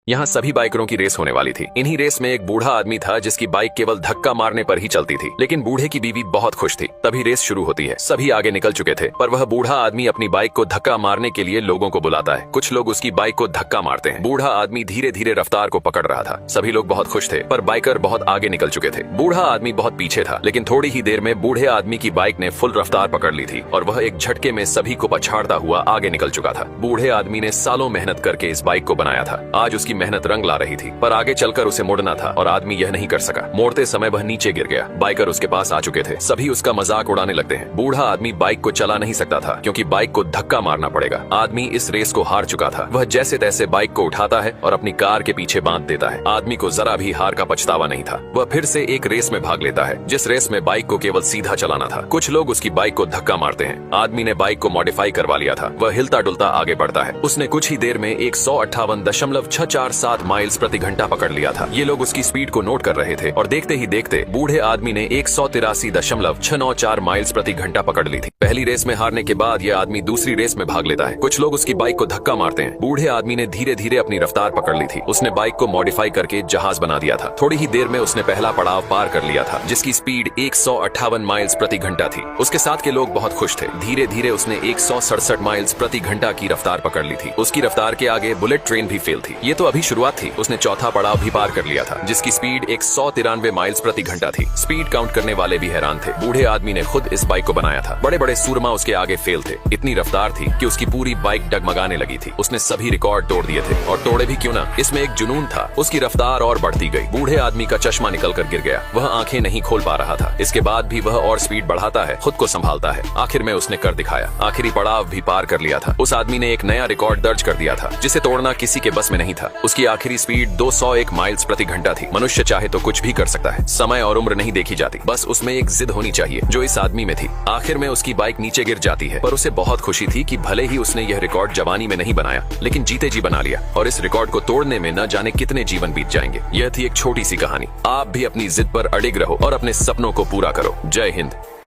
यहाँ सभी बाइकरों की रेस होने वाली थी। इन्हीं रेस में एक बूढ़ा आदमी था जिसकी बाइक केवल धक्का मारने पर ही चलती थी, लेकिन बूढ़े की बीवी बहुत खुश थी। तभी रेस शुरू होती है। सभी आगे निकल चुके थे, पर वह बूढ़ा आदमी अपनी बाइक को धक्का मारने के लिए लोगों को बुलाता है। कुछ लोग उसकी बाइक को धक्का मारते हैं। बूढ़ा आदमी धीरे धीरे रफ्तार को पकड़ रहा था। सभी लोग बहुत खुश थे, पर बाइकर बहुत आगे निकल चुके थे। बूढ़ा आदमी बहुत पीछे था, लेकिन थोड़ी ही देर में बूढ़े आदमी की बाइक ने फुल रफ्तार पकड़ ली थी और वह एक झटके में सभी को पछाड़ता हुआ आगे निकल चुका था। बूढ़े आदमी ने सालों मेहनत करके इस बाइक को बनाया था। आज उसकी मेहनत रंग ला रही थी, पर आगे चलकर उसे मुड़ना था और आदमी यह नहीं कर सका। मोड़ते समय वह नीचे गिर गया। बाइकर उसके पास आ चुके थे। सभी उसका मजाक उड़ाने लगते हैं। बूढ़ा आदमी बाइक को चला नहीं सकता था क्योंकि बाइक को धक्का मारना पड़ेगा। आदमी इस रेस को हार चुका था। वह जैसे तैसे बाइक को उठाता है और अपनी कार के पीछे बांध देता है। आदमी को जरा भी हार का पछतावा नहीं था। वह फिर से एक रेस में भाग लेता है, जिस रेस में बाइक को केवल सीधा चलाना था। कुछ लोग उसकी बाइक को धक्का मारते हैं। आदमी ने बाइक को मॉडिफाई करवा लिया था। वह हिलता डुलता आगे बढ़ता है। उसने कुछ ही देर में 158.647 माइल्स प्रति घंटा पकड़ लिया था। ये लोग उसकी स्पीड को नोट कर रहे थे और देखते ही देखते बूढ़े आदमी ने 183.694 माइल्स प्रति घंटा पकड़ ली थी। पहली रेस में हारने के बाद यह आदमी दूसरी रेस में भाग लेता है। कुछ लोग उसकी बाइक को धक्का मारते हैं। बूढ़े आदमी ने धीरे धीरे अपनी रफ्तार पकड़ ली थी। उसने बाइक को मॉडिफाई करके जहाज बना दिया था। थोड़ी ही देर में उसने पहला पड़ाव पार कर लिया था, जिसकी स्पीड 158 माइल्स प्रति घंटा थी। उसके साथ के लोग बहुत खुश थे। धीरे धीरे उसने 167 माइल्स प्रति घंटा की रफ्तार पकड़ ली थी। उसकी रफ्तार के आगे बुलेट ट्रेन भी फेल थी। ये तो अभी शुरुआत थी। उसने चौथा पड़ाव भी पार कर लिया था, जिसकी स्पीड 193 माइल्स प्रति घंटा थी। स्पीड काउंट करने वाले भी हैरान थे। बूढ़े आदमी ने खुद इस बाइक को बनाया था। बड़े बड़े सूरमा उसके आगे फेल थे। इतनी रफ्तार थी कि उसकी पूरी बाइक डगमगाने लगी थी। उसने सभी रिकॉर्ड तोड़ दिए थे, और तोड़े भी क्यों ना, इसमें एक जुनून था। उसकी रफ्तार और बढ़ती गई। बूढ़े आदमी का चश्मा निकल कर गिर गया। वह आंखें नहीं खोल पा रहा था। इसके बाद भी वह और स्पीड बढ़ाता है, खुद को संभालता है। आखिर में उसने कर दिखाया। आखिरी पड़ाव भी पार कर लिया था। उस आदमी ने एक नया रिकॉर्ड दर्ज कर दिया था, जिसे तोड़ना किसी के बस में नहीं था। उसकी आखिरी स्पीड 201 माइल्स प्रति घंटा थी। मनुष्य चाहे तो कुछ भी कर सकता है। समय और उम्र नहीं देखी जाती, बस उसमें एक जिद होनी चाहिए, जो इस आदमी में थी। आखिर में उसकी बाइक नीचे गिर जाती है, पर उसे बहुत खुशी थी कि भले ही उसने यह रिकॉर्ड जवानी में नहीं बनाया, लेकिन जीते जी बना लिया। और इस रिकॉर्ड को तोड़ने में न जाने कितने जीवन बीत जाएंगे। यह थी एक छोटी सी कहानी। आप भी अपनी जिद पर अडिग रहो और अपने सपनों को पूरा करो। जय हिंद।